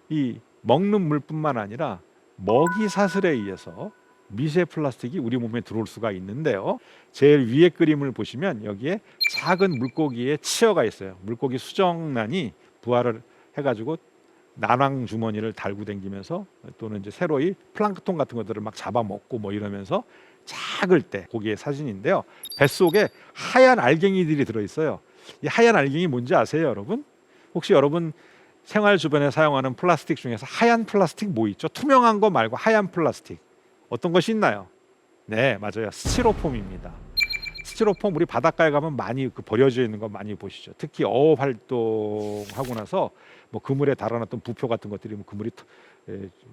이 먹는 물뿐만 아니라 먹이 사슬에 의해서 미세 플라스틱이 우리 몸에 들어올 수가 있는데요. 제일 위에 그림을 보시면 여기에 작은 물고기의 치어가 있어요. 물고기 수정란이 부화를 해가지고 난황 주머니를 달고 다니면서 또는 이제 새로이 플랑크톤 같은 것들을 막 잡아먹고 뭐 이러면서 작을 때 고기의 사진인데요. 뱃속에 하얀 알갱이들이 들어있어요. 이 하얀 알갱이 뭔지 아세요, 여러분? 혹시 여러분 생활 주변에 사용하는 플라스틱 중에서 하얀 플라스틱 뭐 있죠? 투명한 거 말고 하얀 플라스틱 어떤 것이 있나요? 네, 맞아요. 스티로폼입니다. 스티로폼 우리 바닷가에 가면 많이 버려져 있는 거 많이 보시죠. 특히 어업 활동하고 나서 뭐 그물에 달아놨던 부표 같은 것들이 뭐 그물이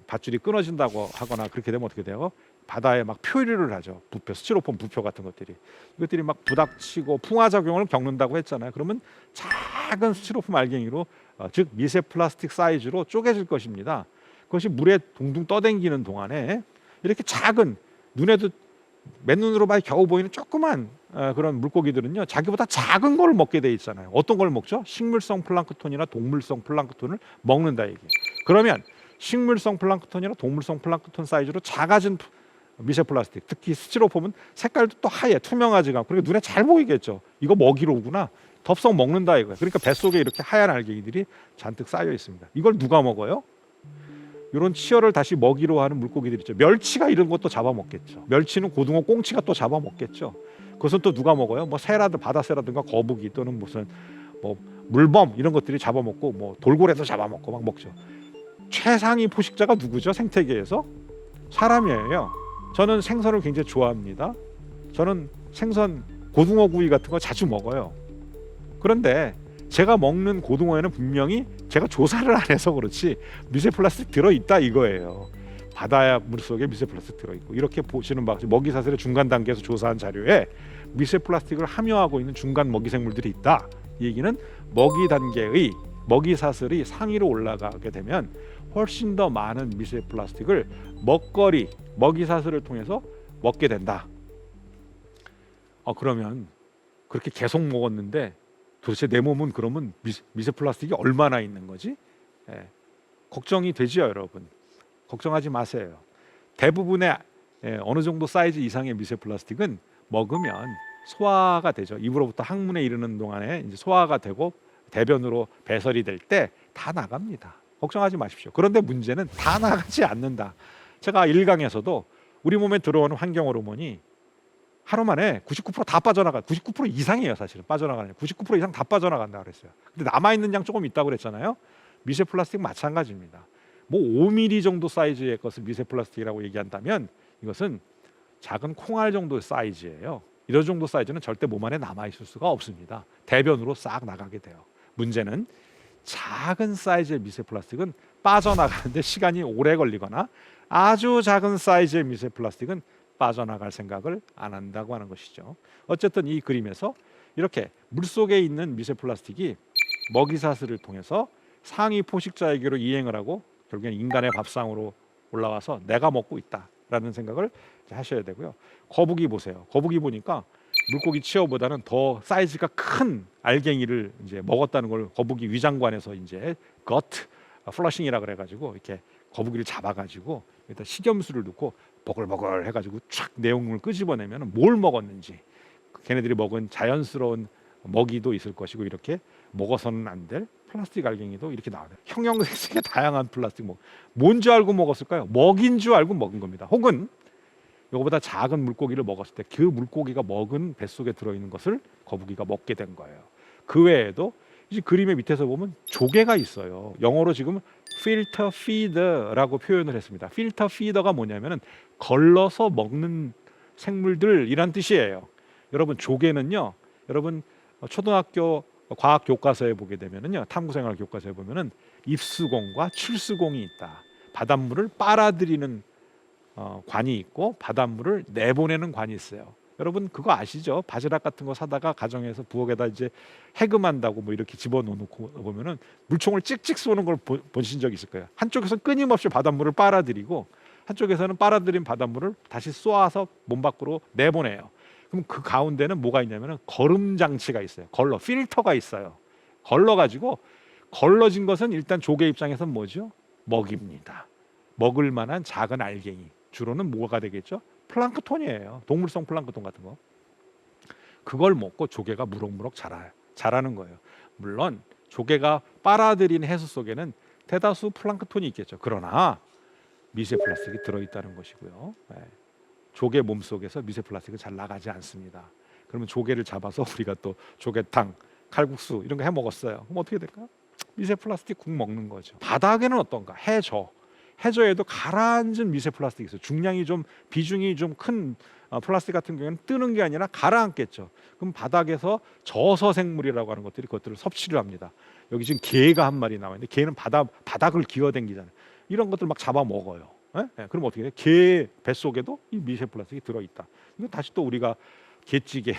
밧줄이 끊어진다고 하거나 그렇게 되면 어떻게 돼요? 바다에 막 표류를 하죠. 부표, 스티로폼 부표 같은 것들이 이것들이 막 부닥치고 풍화작용을 겪는다고 했잖아요. 그러면 작은 스티로폼 알갱이로 즉 미세 플라스틱 사이즈로 쪼개질 것입니다. 그것이 물에 둥둥 떠댕기는 동안에 이렇게 작은 눈에도 맨눈으로 봐야 겨우 보이는 조그만 그런 물고기들은요 자기보다 작은 걸 먹게 돼 있잖아요. 어떤 걸 먹죠? 식물성 플랑크톤이나 동물성 플랑크톤을 먹는다 이게. 그러면 식물성 플랑크톤이나 동물성 플랑크톤 사이즈로 작아진 미세 플라스틱, 특히 스티로폼은 색깔도 또 하얘 투명하지가 않고 그러니까 눈에 잘 보이겠죠. 이거 먹이로 오구나. 덥석 먹는다 이거예요. 그러니까 뱃속에 이렇게 하얀 알갱이들이 잔뜩 쌓여 있습니다. 이걸 누가 먹어요? 이런 치어를 다시 먹이로 하는 물고기들 있죠. 멸치가 이런 것도 잡아먹겠죠. 멸치는 고등어 꽁치가 또 잡아먹겠죠. 그것은 또 누가 먹어요? 뭐 새라든 바다새라든가 거북이 또는 무슨 뭐 물범 이런 것들이 잡아먹고 뭐 돌고래도 잡아먹고 막 먹죠. 최상위 포식자가 누구죠? 생태계에서 사람이에요. 저는 생선을 굉장히 좋아합니다. 저는 생선 고등어 구이 같은 거 자주 먹어요. 그런데 제가 먹는 고등어에는 분명히 제가 조사를 안 해서 그렇지 미세 플라스틱 들어있다 이거예요. 바다 물속에 미세 플라스틱 들어있고 이렇게 보시는 바같이 먹이 사슬의 중간 단계에서 조사한 자료에 미세 플라스틱을 함유하고 있는 중간 먹이 생물들이 있다. 이 얘기는 먹이 단계의 먹이 사슬이 상위로 올라가게 되면 훨씬 더 많은 미세 플라스틱을 먹거리 먹이 사슬을 통해서 먹게 된다. 그러면 그렇게 계속 먹었는데 도대체 내 몸은 그러면 미세 플라스틱이 얼마나 있는 거지? 걱정이 되죠, 여러분. 걱정하지 마세요. 대부분의 어느 정도 사이즈 이상의 미세 플라스틱은 먹으면 소화가 되죠. 입으로부터 항문에 이르는 동안에 이제 소화가 되고 대변으로 배설이 될 때 다 나갑니다. 걱정하지 마십시오. 그런데 문제는 다 나가지 않는다. 제가 1강에서도 우리 몸에 들어오는 환경 호르몬이 하루 만에 99%다 빠져나가. 99% 이상이에요, 사실은. 빠져나가는 99% 이상 다 빠져나간다 그랬어요. 근데 남아 있는 양 조금 있다고 그랬잖아요. 미세 플라스틱 마찬가지입니다. 뭐 5mm 정도 사이즈의 것을 미세 플라스틱이라고 얘기한다면 이것은 작은 콩알 정도의 사이즈예요. 이런 정도 사이즈는 절대 몸 안에 남아 있을 수가 없습니다. 대변으로 싹 나가게 돼요. 문제는 작은 사이즈의 미세 플라스틱은 빠져나가는데 시간이 오래 걸리거나 아주 작은 사이즈의 미세 플라스틱은 빠져나갈 생각을 안 한다고 하는 것이죠. 어쨌든 이 그림에서 이렇게 물속에 있는 미세 플라스틱이 먹이 사슬을 통해서 상위 포식자에게로 이행을 하고 결국엔 인간의 밥상으로 올라와서 내가 먹고 있다라는 생각을 하셔야 되고요. 거북이 보세요. 거북이 보니까 물고기 치어보다는 더 사이즈가 큰 알갱이를 이제 먹었다는 걸 거북이 위장관에서 이제 거트 플러싱이라 그래가지고 이렇게 거북이를 잡아가지고 일단 식염수를 넣고 버글버글 해가지고 촥 내용물을 끄집어내면 뭘 먹었는지 걔네들이 먹은 자연스러운 먹이도 있을 것이고 이렇게 먹어서는 안 될 플라스틱 알갱이도 이렇게 나와요. 형형색색의 다양한 플라스틱 뭔지 알고 먹었을까요? 먹인 줄 알고 먹은 겁니다. 혹은 이거보다 작은 물고기를 먹었을 때 그 물고기가 먹은 뱃속에 들어있는 것을 거북이가 먹게 된 거예요. 그 외에도 이제 그림의 밑에서 보면 조개가 있어요. 영어로 지금 필터 피더라고 표현을 했습니다. 필터 피더가 뭐냐면은 걸러서 먹는 생물들이란 뜻이에요. 여러분 조개는요. 여러분 초등학교 과학 교과서에 보게 되면은요. 탐구생활 교과서에 보면은 입수공과 출수공이 있다. 바닷물을 빨아들이는 관이 있고 바닷물을 내보내는 관이 있어요. 여러분 그거 아시죠? 바지락 같은 거 사다가 가정에서 부엌에다 이제 해금한다고 뭐 이렇게 집어넣고 보면은 물총을 찍찍 쏘는 걸 보신 적 있을 거예요. 한쪽에서 끊임없이 바닷물을 빨아들이고 한쪽에서는 빨아들인 바닷물을 다시 쏘아서 몸 밖으로 내보내요. 그럼 그 가운데는 뭐가 있냐면은 거름 장치가 있어요. 걸러 필터가 있어요. 걸러가지고 걸러진 것은 일단 조개 입장에서는 뭐죠? 먹입니다. 먹을 만한 작은 알갱이, 주로는 뭐가 되겠죠? 플랑크톤이에요. 동물성 플랑크톤 같은 거. 그걸 먹고 조개가 무럭무럭 자라는 거예요. 물론 조개가 빨아들인 해수 속에는 대다수 플랑크톤이 있겠죠. 그러나 미세 플라스틱이 들어있다는 것이고요. 조개 몸속에서 미세 플라스틱은 잘 나가지 않습니다. 그러면 조개를 잡아서 우리가 또 조개탕, 칼국수 이런 거 해 먹었어요. 그럼 어떻게 될까요? 미세 플라스틱 국 먹는 거죠. 바닥에는 어떤가? 해저에도 가라앉은 미세 플라스틱이 있어요. 비중이 좀 큰 플라스틱 같은 경우에는 뜨는 게 아니라 가라앉겠죠. 그럼 바닥에서 저서생물이라고 하는 것들이 그것들을 섭취를 합니다. 여기 지금 개가 한 마리 나와 있는데 개는 바닥을 기어댕기잖아요. 이런 것들 막 잡아 먹어요. 그럼 어떻게 돼요? 개 뱃속에도 이 미세 플라스틱이 들어있다. 이거 다시 또 우리가 게찌개,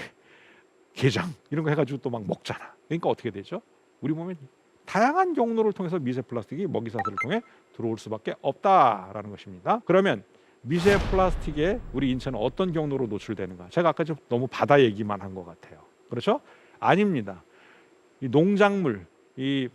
게장 이런 거 해가지고 또 막 먹잖아. 그러니까 어떻게 되죠? 우리 몸에 다양한 경로를 통해서 미세 플라스틱이 먹이사슬을 통해 들어올 수밖에 없다라는 것입니다. 그러면 미세 플라스틱에 우리 인체는 어떤 경로로 노출되는가? 제가 아까 좀 너무 바다 얘기만 한 것 같아요. 그렇죠? 아닙니다. 이 농작물, 이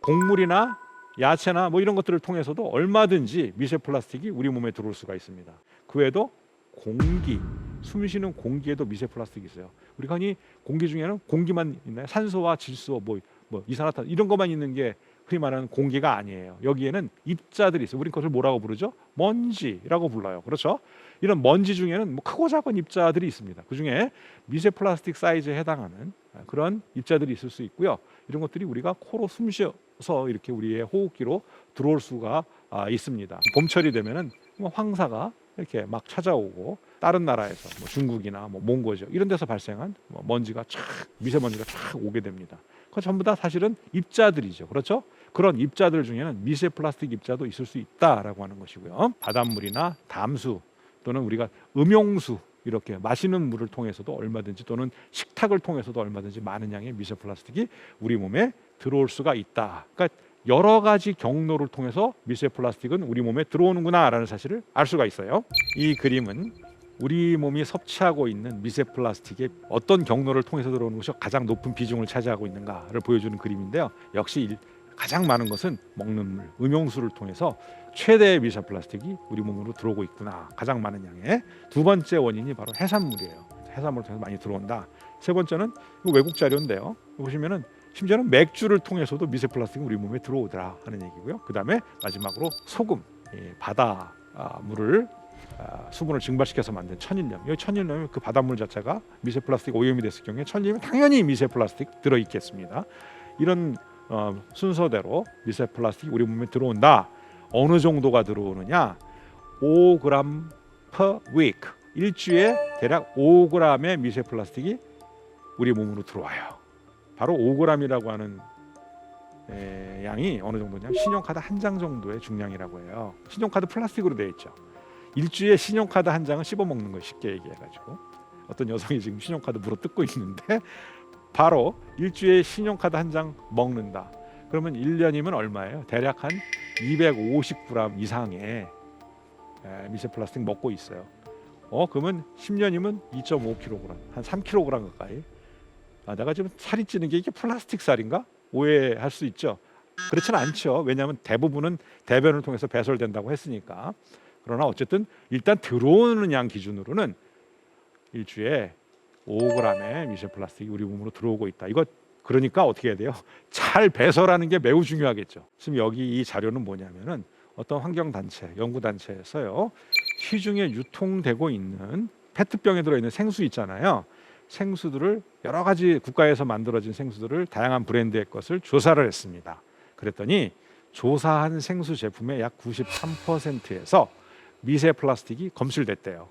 곡물이나 야채나 뭐 이런 것들을 통해서도 얼마든지 미세 플라스틱이 우리 몸에 들어올 수가 있습니다. 그 외에도 공기, 숨 쉬는 공기에도 미세 플라스틱이 있어요. 우리가 흔히 공기 중에는 공기만 있나요? 산소와 질소, 뭐 이산화탄 이런 것만 있는 게 흔히 말하는 공기가 아니에요. 여기에는 입자들이 있어요. 우린 그것을 뭐라고 부르죠? 먼지라고 불러요. 그렇죠? 이런 먼지 중에는 뭐 크고 작은 입자들이 있습니다. 그 중에 미세 플라스틱 사이즈에 해당하는 그런 입자들이 있을 수 있고요. 이런 것들이 우리가 코로 숨 쉬어서 이렇게 우리의 호흡기로 들어올 수가 있습니다. 봄철이 되면은 뭐 황사가 이렇게 막 찾아오고 다른 나라에서 뭐 중국이나 뭐 몽고죠 이런 데서 발생한 먼지가 미세먼지가 쫙 오게 됩니다. 그 전부 다 사실은 입자들이죠. 그렇죠? 그런 입자들 중에는 미세 플라스틱 입자도 있을 수 있다라고 하는 것이고요. 바닷물이나 담수 또는 우리가 음용수 이렇게 마시는 물을 통해서도 얼마든지 또는 식탁을 통해서도 얼마든지 많은 양의 미세 플라스틱이 우리 몸에 들어올 수가 있다. 그러니까 여러 가지 경로를 통해서 미세 플라스틱은 우리 몸에 들어오는구나라는 사실을 알 수가 있어요. 이 그림은 우리 몸이 섭취하고 있는 미세 플라스틱이 어떤 경로를 통해서 들어오는 것이 가장 높은 비중을 차지하고 있는가를 보여주는 그림인데요. 역시 가장 많은 것은 먹는 물, 음용수를 통해서 최대의 미세 플라스틱이 우리 몸으로 들어오고 있구나. 가장 많은 양의. 두 번째 원인이 바로 해산물이에요. 해산물을 통해서 많이 들어온다. 세 번째는 외국 자료인데요. 보시면은 심지어는 맥주를 통해서도 미세 플라스틱이 우리 몸에 들어오더라 하는 얘기고요. 그 다음에 마지막으로 소금, 바다 물을 수분을 증발시켜서 만든 천일염. 이 천일염이 그 바닷물 자체가 미세 플라스틱 오염이 됐을 경우에 천일염이 당연히 미세 플라스틱 들어 있겠습니다. 이런 순서대로 미세 플라스틱이 우리 몸에 들어온다. 어느 정도가 들어오느냐? 5g per week. 일주에 대략 5g의 미세 플라스틱이 우리 몸으로 들어와요. 바로 5g이라고 하는 양이 어느 정도냐? 신용카드 한 장 정도의 중량이라고 해요. 신용카드 플라스틱으로 되어 있죠. 일주에 신용카드 한 장을 씹어 먹는 거예요. 쉽게 얘기해가지고 어떤 여성이 지금 신용카드 물어 뜯고 있는데 바로 일주에 신용카드 한 장 먹는다. 그러면 1년이면 얼마예요? 대략 한 250g 이상의 미세 플라스틱 먹고 있어요. 그러면 10년이면 2.5kg, 한 3kg 가까이. 내가 지금 살이 찌는 게 이게 플라스틱 살인가? 오해할 수 있죠. 그렇지는 않죠. 왜냐하면 대부분은 대변을 통해서 배설된다고 했으니까. 그러나 어쨌든 일단 들어오는 양 기준으로는 일주에 5g의 미세 플라스틱이 우리 몸으로 들어오고 있다. 이거 그러니까 어떻게 해야 돼요? 잘 배설하는 게 매우 중요하겠죠. 지금 여기 이 자료는 뭐냐면은 어떤 환경단체, 연구단체에서요. 시중에 유통되고 있는 페트병에 들어있는 생수 있잖아요. 생수들을 여러 가지 국가에서 만들어진 생수들을 다양한 브랜드의 것을 조사를 했습니다. 그랬더니 조사한 생수 제품의 약 93%에서 미세 플라스틱이 검출됐대요.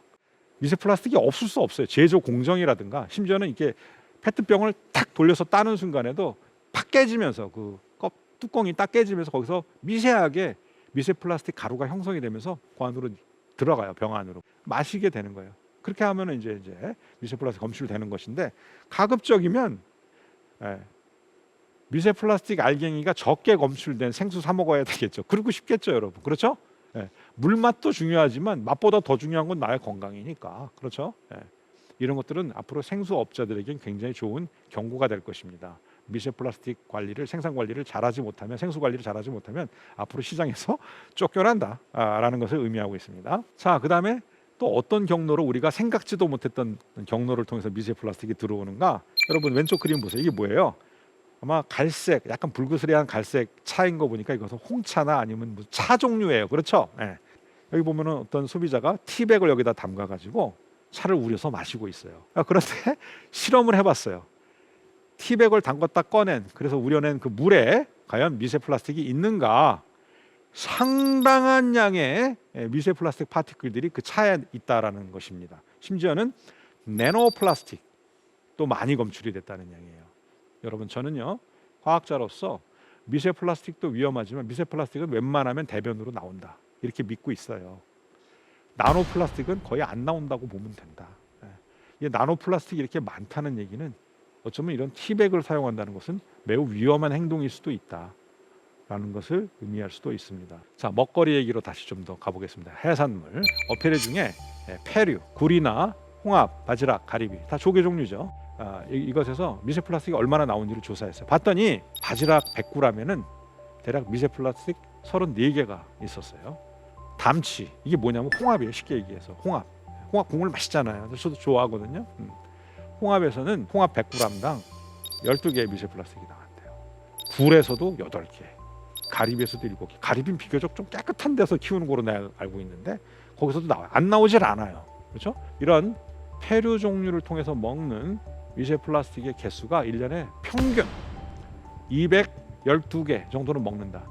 미세 플라스틱이 없을 수 없어요. 제조 공정이라든가 심지어는 이렇게 페트병을 탁 돌려서 따는 순간에도 팍 깨지면서 그 뚜껑이 딱 깨지면서 거기서 미세하게 미세 플라스틱 가루가 형성이 되면서 그 안으로 들어가요. 병 안으로 마시게 되는 거예요. 그렇게 하면 이제 미세 플라스틱 검출되는 것인데 가급적이면 미세 플라스틱 알갱이가 적게 검출된 생수 사 먹어야 되겠죠. 그러고 싶겠죠, 여러분. 그렇죠? 물 맛도 중요하지만 맛보다 더 중요한 건 나의 건강이니까. 그렇죠? 이런 것들은 앞으로 생수업자들에겐 굉장히 좋은 경고가 될 것입니다. 미세 플라스틱 관리를, 생산 관리를 잘하지 못하면, 생수 관리를 잘하지 못하면 앞으로 시장에서 쫓겨난다라는 것을 의미하고 있습니다. 자, 그다음에 또 어떤 경로로 우리가 생각지도 못했던 경로를 통해서 미세 플라스틱이 들어오는가? 여러분 왼쪽 그림 보세요. 이게 뭐예요? 아마 갈색, 약간 붉으스레한 갈색 차인 거 보니까 이것은 홍차나 아니면 무슨 차 종류예요. 그렇죠? 네. 여기 보면은 어떤 소비자가 티백을 여기다 담가 가지고 차를 우려서 마시고 있어요. 그런데 실험을 해봤어요. 티백을 담갔다 꺼낸, 그래서 우려낸 그 물에 과연 미세 플라스틱이 있는가? 상당한 양의 미세 플라스틱 파티클들이 그 차에 있다라는 것입니다. 심지어는 내노 플라스틱도 많이 검출이 됐다는 양이에요. 여러분, 저는요 과학자로서 미세 플라스틱도 위험하지만 미세 플라스틱은 웬만하면 대변으로 나온다 이렇게 믿고 있어요. 나노 플라스틱은 거의 안 나온다고 보면 된다. 이 나노 플라스틱이 이렇게 많다는 얘기는 어쩌면 이런 티백을 사용한다는 것은 매우 위험한 행동일 수도 있다라는 것을 의미할 수도 있습니다. 자, 먹거리 얘기로 다시 좀 더 가보겠습니다. 해산물, 어패류 중에 패류, 굴이나 홍합, 바지락, 가리비 다 조개 종류죠. 이것에서 미세 플라스틱이 얼마나 나온지를 조사했어요. 봤더니 바지락 100g에는 대략 미세 플라스틱 34개가 있었어요. 담치, 이게 뭐냐면 홍합이에요. 쉽게 얘기해서 홍합 국물 맛있잖아요. 저도 좋아하거든요. 홍합에서는 홍합 100g당 12개의 미세 플라스틱이 나왔대요. 굴에서도 8개, 가리비에서도 7개. 가리비는 비교적 좀 깨끗한 데서 키우는 거로 내가 알고 있는데 거기서도 나와요. 안 나오질 않아요. 그렇죠? 이런 패류 종류를 통해서 먹는 미세 플라스틱의 개수가 1년에 평균 212개 정도는 먹는다.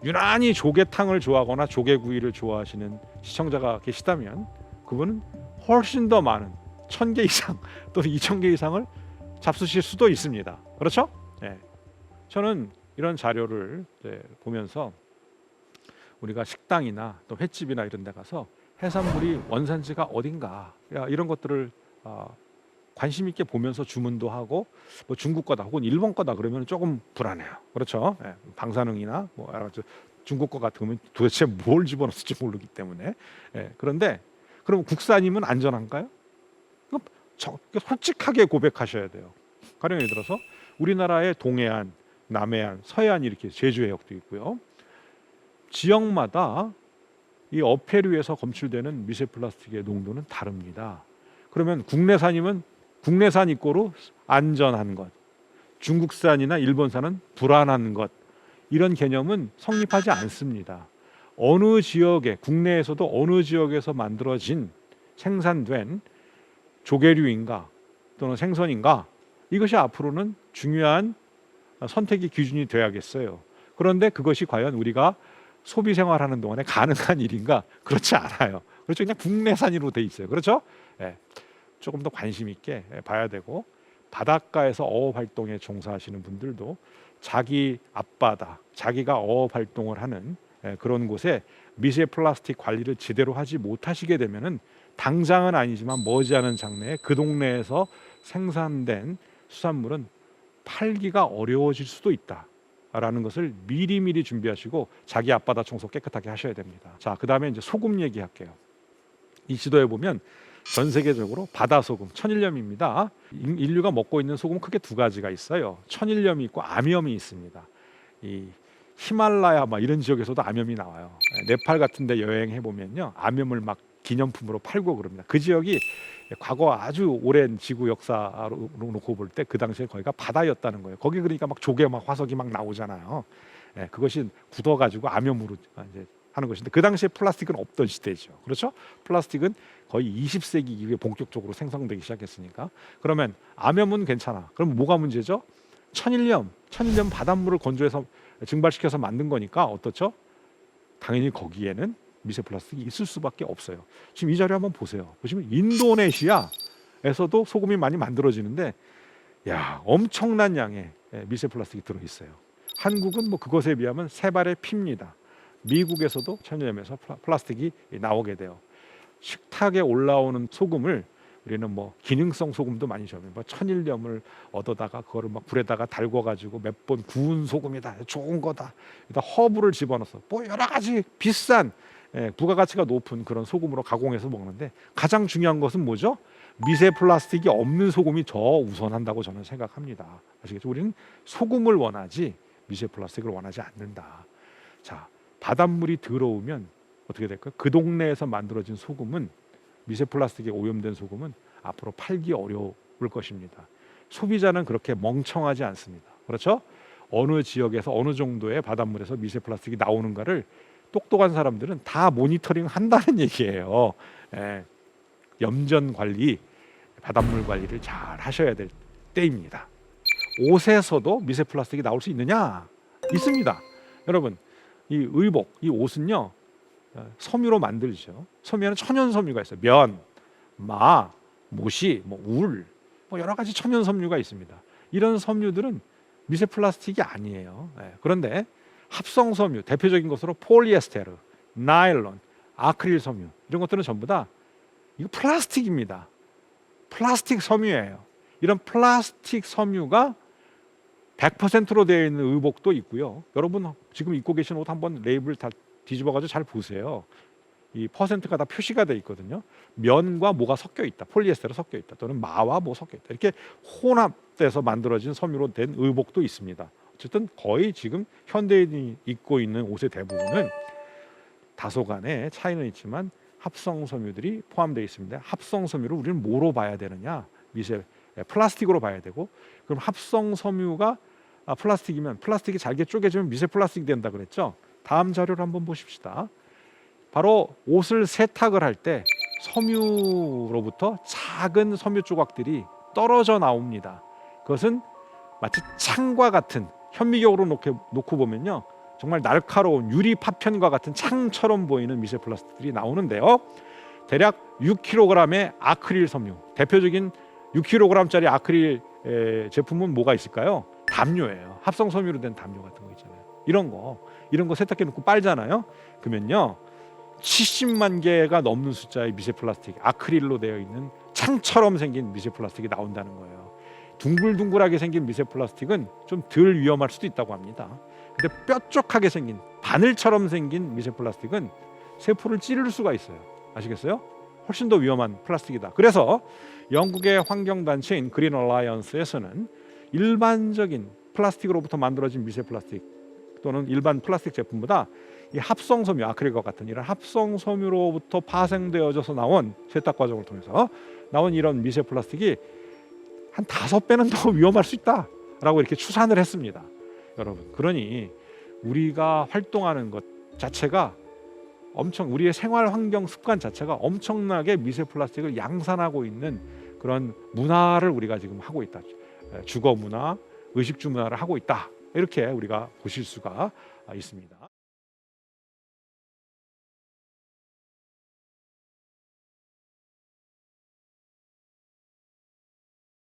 유난히 조개탕을 좋아하거나 조개구이를 좋아하시는 시청자가 계시다면 그분은 훨씬 더 많은 1000개 이상 또는 2000개 이상을 잡수실 수도 있습니다. 그렇죠? 네. 저는 이런 자료를 보면서 우리가 식당이나 또 횟집이나 이런 데 가서 해산물이 원산지가 어딘가 이런 것들을 관심 있게 보면서 주문도 하고 뭐 중국 거다 혹은 일본 거다 그러면 조금 불안해요. 그렇죠? 네. 방사능이나 뭐 중국 거 같으면 도대체 뭘 집어넣었을지 모르기 때문에. 네. 그런데 그럼 국산이면 안전한가요? 솔직하게 고백하셔야 돼요. 가령 예를 들어서 우리나라의 동해안, 남해안, 서해안 이렇게 제주 해역도 있고요. 지역마다 이 어패류에서 검출되는 미세 플라스틱의 농도는 다릅니다. 그러면 국내산이면 국내산 이꼬로 안전한 것, 중국산이나 일본산은 불안한 것, 이런 개념은 성립하지 않습니다. 어느 지역에, 국내에서도 어느 지역에서 만들어진 생산된 조개류인가 또는 생선인가, 이것이 앞으로는 중요한 선택의 기준이 되어야겠어요. 그런데 그것이 과연 우리가 소비 생활하는 동안에 가능한 일인가? 그렇지 않아요. 그렇죠. 그냥 국내산으로 돼 있어요. 그렇죠? 예. 조금 더 관심 있게 봐야 되고, 바닷가에서 어업 활동에 종사하시는 분들도 자기 앞바다, 자기가 어업 활동을 하는 그런 곳에 미세 플라스틱 관리를 제대로 하지 못하시게 되면은 당장은 아니지만 머지않은 장래에 그 동네에서 생산된 수산물은 팔기가 어려워질 수도 있다라는 것을 미리미리 준비하시고 자기 앞바다 청소 깨끗하게 하셔야 됩니다. 자, 그다음에 이제 소금 얘기할게요. 이 지도에 보면 전 세계적으로 바다 소금, 천일염입니다. 인류가 먹고 있는 소금은 크게 두 가지가 있어요. 천일염이 있고 아미염이 있습니다. 이 히말라야 막 이런 지역에서도 아미염이 나와요. 네팔 같은 데 여행해 보면요, 아미염을 막 기념품으로 팔고 그럽니다. 그 지역이 과거 아주 오랜 지구 역사로 놓고 볼 때 그 당시에 거기가 바다였다는 거예요. 거기 그러니까 막 조개 막 화석이 막 나오잖아요. 그것이 굳어가지고 암염으로 이제 하는 것인데, 그 당시에 플라스틱은 없던 시대죠. 그렇죠? 플라스틱은 거의 20세기 이후에 본격적으로 생성되기 시작했으니까. 그러면 암염은 괜찮아. 그럼 뭐가 문제죠? 천일염 바닷물을 건조해서 증발시켜서 만든 거니까 어떻죠? 당연히 거기에는 미세 플라스틱이 있을 수밖에 없어요. 지금 이 자료 한번 보세요. 보시면 인도네시아에서도 소금이 많이 만들어지는데, 야, 엄청난 양의 미세 플라스틱이 들어 있어요. 한국은 뭐 그것에 비하면 세 발의 피입니다. 미국에서도 천일염에서 플라스틱이 나오게 돼요. 식탁에 올라오는 소금을 우리는 뭐 기능성 소금도 많이 줘요. 뭐 천일염을 얻어다가 그거를 막 불에다가 달궈가지고 몇 번 구운 소금이다, 좋은 거다, 허브를 집어넣어서 뭐 여러 가지 비싼 부가가치가 높은 그런 소금으로 가공해서 먹는데 가장 중요한 것은 뭐죠? 미세 플라스틱이 없는 소금이 더 우선한다고 저는 생각합니다. 아시겠죠? 우리는 소금을 원하지 미세 플라스틱을 원하지 않는다. 자, 바닷물이 더러우면 어떻게 될까요? 그 동네에서 만들어진 소금은 미세 플라스틱에 오염된 소금은 앞으로 팔기 어려울 것입니다. 소비자는 그렇게 멍청하지 않습니다. 그렇죠? 어느 지역에서 어느 정도의 바닷물에서 미세 플라스틱이 나오는가를 똑똑한 사람들은 다 모니터링 한다는 얘기예요. 염전 관리, 바닷물 관리를 잘 하셔야 될 때입니다. 옷에서도 미세 플라스틱이 나올 수 있느냐? 있습니다. 여러분, 이 의복, 이 옷은요 섬유로 만들죠. 섬유에는 천연 섬유가 있어요. 면, 마, 모시, 울, 여러 가지 천연 섬유가 있습니다. 이런 섬유들은 미세 플라스틱이 아니에요. 그런데 합성 섬유, 대표적인 것으로 폴리에스테르, 나일론, 아크릴 섬유 이런 것들은 전부 다 이거 플라스틱입니다. 플라스틱 섬유예요. 이런 플라스틱 섬유가 100%로 되어 있는 의복도 있고요. 여러분 지금 입고 계신 옷 한번 레이블 다 뒤집어가지고 잘 보세요. 이 퍼센트가 다 표시가 돼 있거든요. 면과 뭐가 섞여 있다, 폴리에스테르 섞여 있다, 또는 마와 뭐 섞여 있다, 이렇게 혼합돼서 만들어진 섬유로 된 의복도 있습니다. 어쨌든 거의 지금 현대인이 입고 있는 옷의 대부분은 다소간의 차이는 있지만 합성 섬유들이 포함되어 있습니다. 합성 섬유를 우리는 뭐로 봐야 되느냐? 미세 플라스틱으로 봐야 되고, 그럼 합성 섬유가 플라스틱이면 플라스틱이 잘게 쪼개지면 미세 플라스틱이 된다 그랬죠. 다음 자료를 한번 보십시다. 바로 옷을 세탁을 할 때 섬유로부터 작은 섬유 조각들이 떨어져 나옵니다. 그것은 마치 창과 같은, 현미경으로 놓고 보면요 정말 날카로운 유리 파편과 같은 창처럼 보이는 미세 플라스틱들이 나오는데요. 대략 6kg의 아크릴 섬유, 대표적인 6kg짜리 아크릴 제품은 뭐가 있을까요? 담요예요. 합성 섬유로 된 담요 같은 거 있잖아요. 이런 거 세탁해 놓고 빨잖아요. 그러면요 70만 개가 넘는 숫자의 미세 플라스틱, 아크릴로 되어 있는 창처럼 생긴 미세 플라스틱이 나온다는 거예요. 둥글둥글하게 생긴 미세 플라스틱은 좀 덜 위험할 수도 있다고 합니다. 근데 뾰족하게 생긴 바늘처럼 생긴 미세 플라스틱은 세포를 찌를 수가 있어요. 아시겠어요? 훨씬 더 위험한 플라스틱이다. 그래서 영국의 환경단체인 그린 얼라이언스에서는 일반적인 플라스틱으로부터 만들어진 미세 플라스틱 또는 일반 플라스틱 제품보다 이 합성 섬유, 아크릴과 같은 이런 합성 섬유로부터 파생되어져서 나온 세탁 과정을 통해서 나온 이런 미세 플라스틱이 한 5배는 더 위험할 수 있다라고 이렇게 추산을 했습니다. 여러분, 그러니 우리가 활동하는 것 자체가 우리의 생활 환경 습관 자체가 엄청나게 미세 플라스틱을 양산하고 있는 그런 문화를 우리가 지금 하고 있다. 주거 문화, 의식주 문화를 하고 있다. 이렇게 우리가 보실 수가 있습니다.